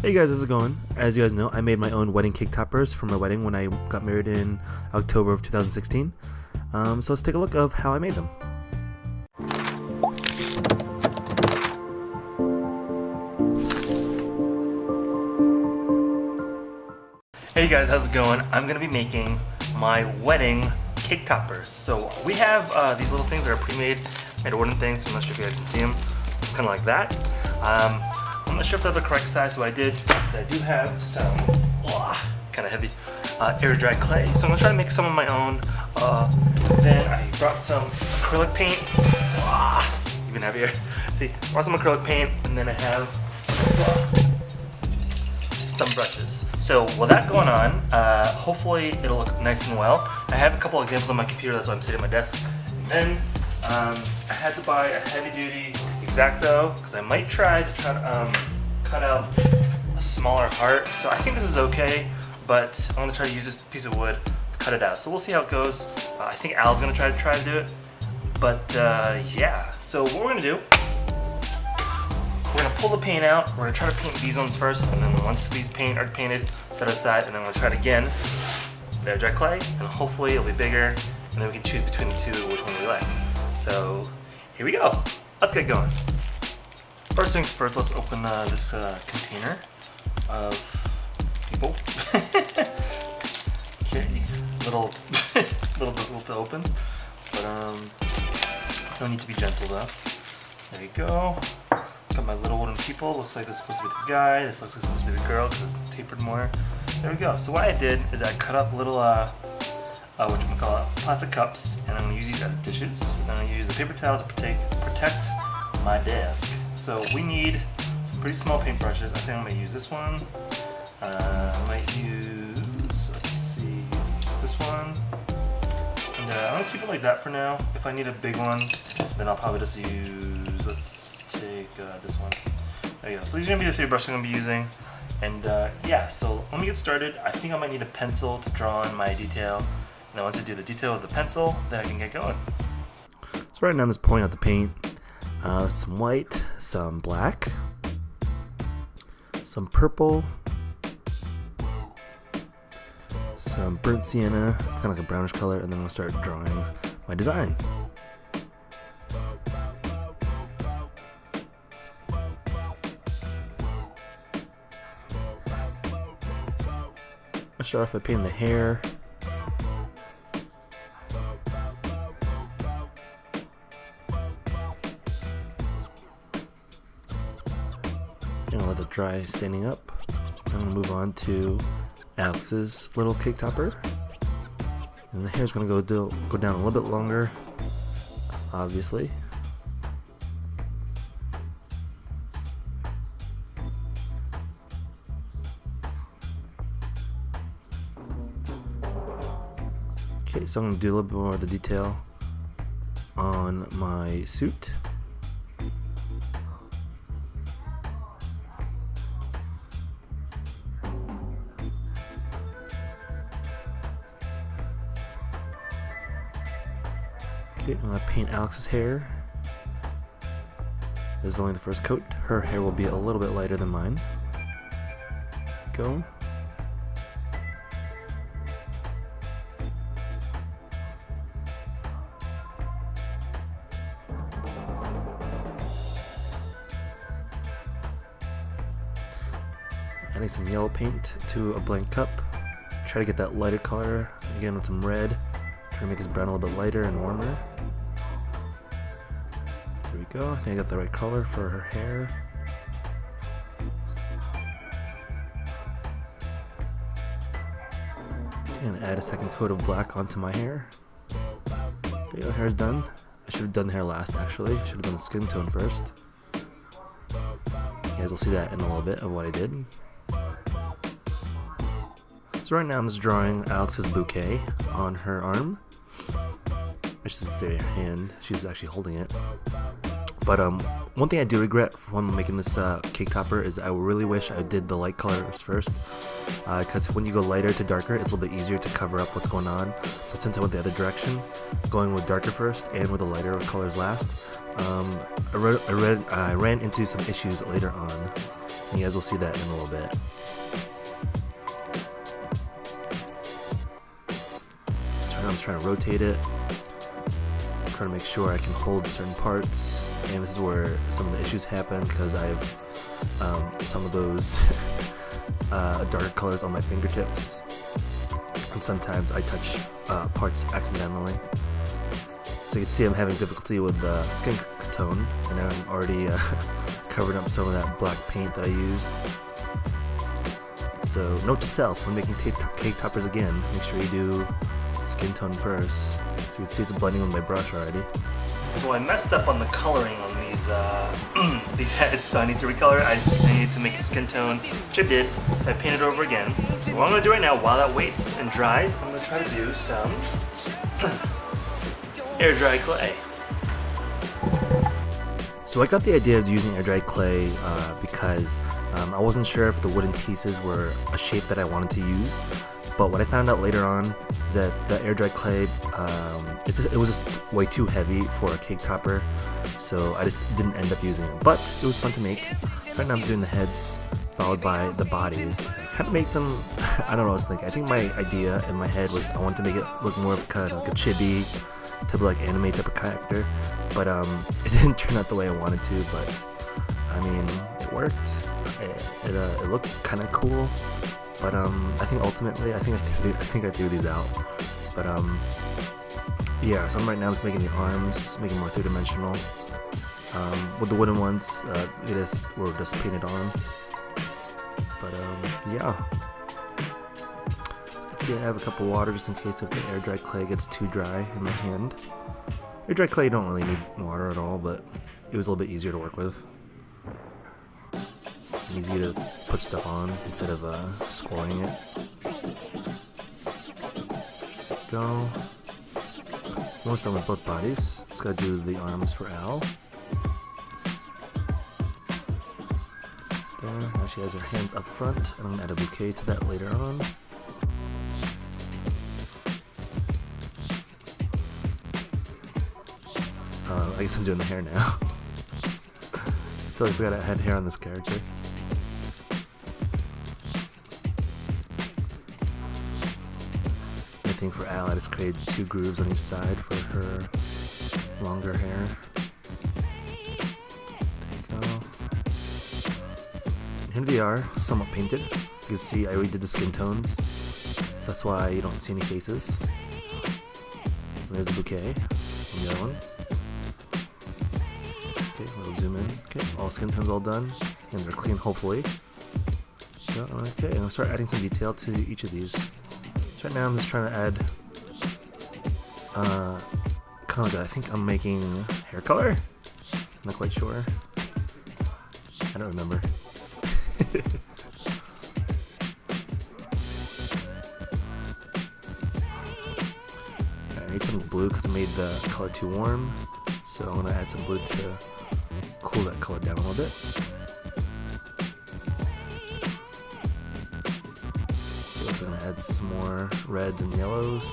Hey guys, how's it going? As you guys know, I made my own wedding cake toppers for my wedding when I got married in October of 2016. So let's take a look of how I made them. Hey guys, how's it going? I'm going to be making my wedding cake toppers. So we have these little things that are pre-made, made of wooden things, so I'm not sure if you guys can see them. It's kind of like that. I'm not sure if they're the correct size, so I do have some kind of heavy air dry clay, so I'm gonna try to make some of my own. Then I brought some acrylic paint, even heavier. See, brought some acrylic paint, and then I have some brushes. So with that going on, hopefully it'll look nice and well. I have a couple examples on my computer, that's why I'm sitting at my desk. And then I had to buy a heavy-duty X-Acto because I might try to cut out a smaller heart. So I think this is okay, but I'm gonna try to use this piece of wood to cut it out. So we'll see how it goes. I think Al's gonna try to do it. But yeah, so what we're gonna do, we're gonna pull the paint out. We're gonna try to paint these ones first, and then once these paint are painted, set aside, and then we're gonna try it again. There, dry clay, and hopefully it'll be bigger, and then we can choose between the two which one we like. So here we go. Let's get going. First things first, let's open this container of people. Okay, little difficult to open, but no need to be gentle though. There you go. Got my little wooden people. Looks like this is supposed to be the guy. This looks like it's supposed to be the girl because it's tapered more. There we go. So what I did is I cut up little plastic cups, and I'm going to use these as dishes. And I'm going to use the paper towel to protect my desk. So we need some pretty small paintbrushes. I think I'm going to use this one. I might use, let's see, this one. And I'm going to keep it like that for now. If I need a big one, then I'll probably just use, let's take this one. There you go. So these are going to be the three brushes I'm going to be using. And yeah, so let me get started. I think I might need a pencil to draw in my detail. And then once I do the detail with the pencil, then I can get going. So right now I'm just pouring out the paint. Some white, some black, some purple, some burnt sienna, kind of like a brownish color, and then I'm going to start drawing my design. I'll start off by painting the hair. I'm gonna let it dry standing up. I'm gonna move on to Alex's little cake topper. And the hair's gonna go down a little bit longer, obviously. Okay, so I'm gonna do a little bit more of the detail on my suit. Okay, I'm gonna paint Alex's hair. This is only the first coat. Her hair will be a little bit lighter than mine. Go. Adding some yellow paint to a blank cup. Try to get that lighter color again with some red. Try to make this brown a little bit lighter and warmer. There we go. I think I got the right color for her hair. And add a second coat of black onto my hair. There you go, hair's done. I should have done the hair last actually. I should have done the skin tone first. You guys will see that in a little bit of what I did. So right now I'm just drawing Alex's bouquet on her arm. I should say her hand, she's actually holding it. But one thing I do regret when making this cake topper is I really wish I did the light colors first. Because when you go lighter to darker, it's a little bit easier to cover up what's going on. But since I went the other direction, going with darker first and with the lighter colors last, I ran into some issues later on You guys will see that in a little bit. So I'm just trying to rotate it. Trying to make sure I can hold certain parts, and this is where some of the issues happen because I have some of those darker colors on my fingertips, and sometimes I touch parts accidentally. So you can see I'm having difficulty with the skin tone, and I'm already covering up some of that black paint that I used. So note to self, when making cake toppers again, make sure you do skin tone first. So you can see it's blending with my brush already. So I messed up on the coloring on these these heads, so I need to recolor. I need to make a skin tone, which I did. I painted over again. So what I'm going to do right now, while that waits and dries, I'm going to try to do some air dry clay. So I got the idea of using air dry clay because I wasn't sure if the wooden pieces were a shape that I wanted to use. But what I found out later on is that the air dry clay, it was just way too heavy for a cake topper, so I just didn't end up using it. But it was fun to make. Right now I'm doing the heads, followed by the bodies. I kind of make them, I don't know what I was thinking. I think my idea in my head was I wanted to make it look more of kind of like a chibi, type of like anime type of character. But it didn't turn out the way I wanted to, but I mean, it worked. It looked kind of cool. But I think ultimately, I think I threw these out. But yeah. So right now I'm just making the arms, making more three-dimensional. With the wooden ones, were just painted on. But yeah. Let's see, I have a cup of water just in case if the air dry clay gets too dry in my hand. Air dry clay, you don't really need water at all, but it was a little bit easier to work with. Easy to put stuff on instead of scoring it. Go. Almost done with both bodies. Just gotta do the arms for Al. There. Now she has her hands up front, and I'm gonna add a bouquet to that later on. I guess I'm doing the hair now. Totally forgot I had hair on this character. I think for Al, I just created 2 grooves on each side for her longer hair. There you go. And here they are, somewhat painted. You can see I already did the skin tones, so that's why you don't see any faces. And there's the bouquet on the other one. Okay, we'll zoom in. Okay, all skin tones all done, and they're clean, hopefully. So, okay, and I'll start adding some detail to each of these. So right now I'm just trying to add, kind of like I think I'm making hair color. I'm not quite sure. I don't remember. I need some blue because I made the color too warm, so I'm gonna add some blue to cool that color down a little bit. So I'm gonna add some more reds and yellows.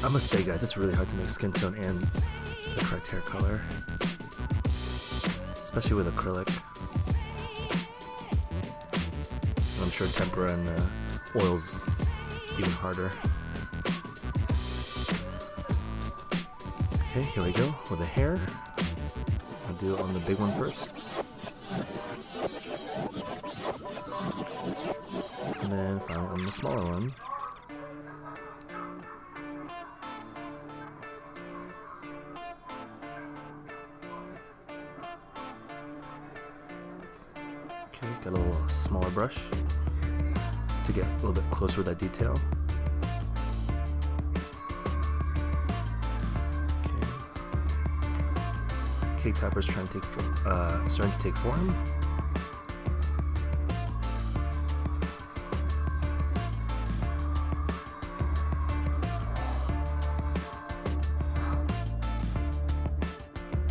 I must say, guys, it's really hard to make skin tone and the correct hair color, especially with acrylic. And I'm sure tempera and oil's even harder. Okay, here we go with the hair. I'll do it on the big one first. And then finally on the smaller one. Okay, got a little smaller brush to get a little bit closer with that detail. Cake topper's starting to take form.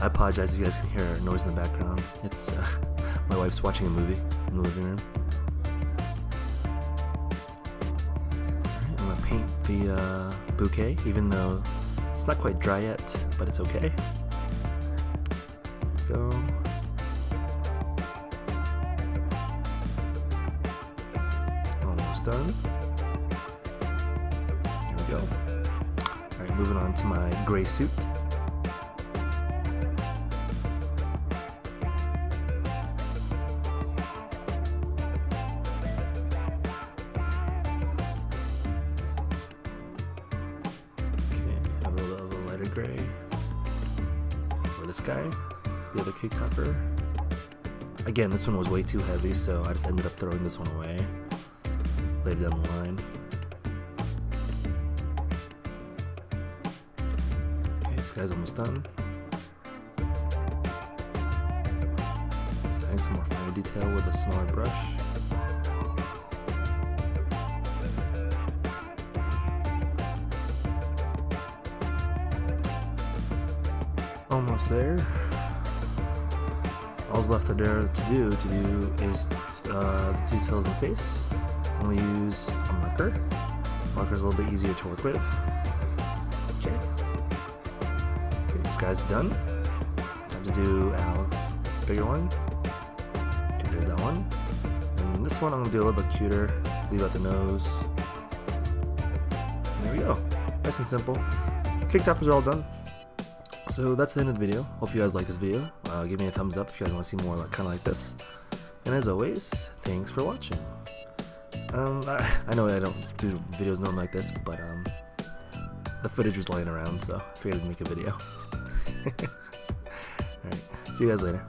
I apologize if you guys can hear a noise in the background. It's my wife's watching a movie in the living room. Alright, I'm gonna paint the bouquet, even though it's not quite dry yet, but it's okay. Go. done. There we go. Alright, moving on to my gray suit. Gray for this guy, the other cake topper. Again, this one was way too heavy, so I just ended up throwing this one away later down the line. Okay, this guy's almost done. Let's add some more fine detail with a smaller brush. Almost there. All's left there to do is the details in the face. I'm going to use a marker. Marker's a little bit easier to work with. Okay, this guy's done. Time to do Al's bigger one. Okay, there's that one. And this one I'm going to do a little bit cuter. Leave out the nose. There we go. Nice and simple. Cake toppers are all done. So that's the end of the video. Hope you guys like this video. Give me a thumbs up if you guys want to see more kind of like this. And as always, thanks for watching. I know I don't do videos normally like this, but the footage was lying around, so I figured I'd make a video. Alright, see you guys later.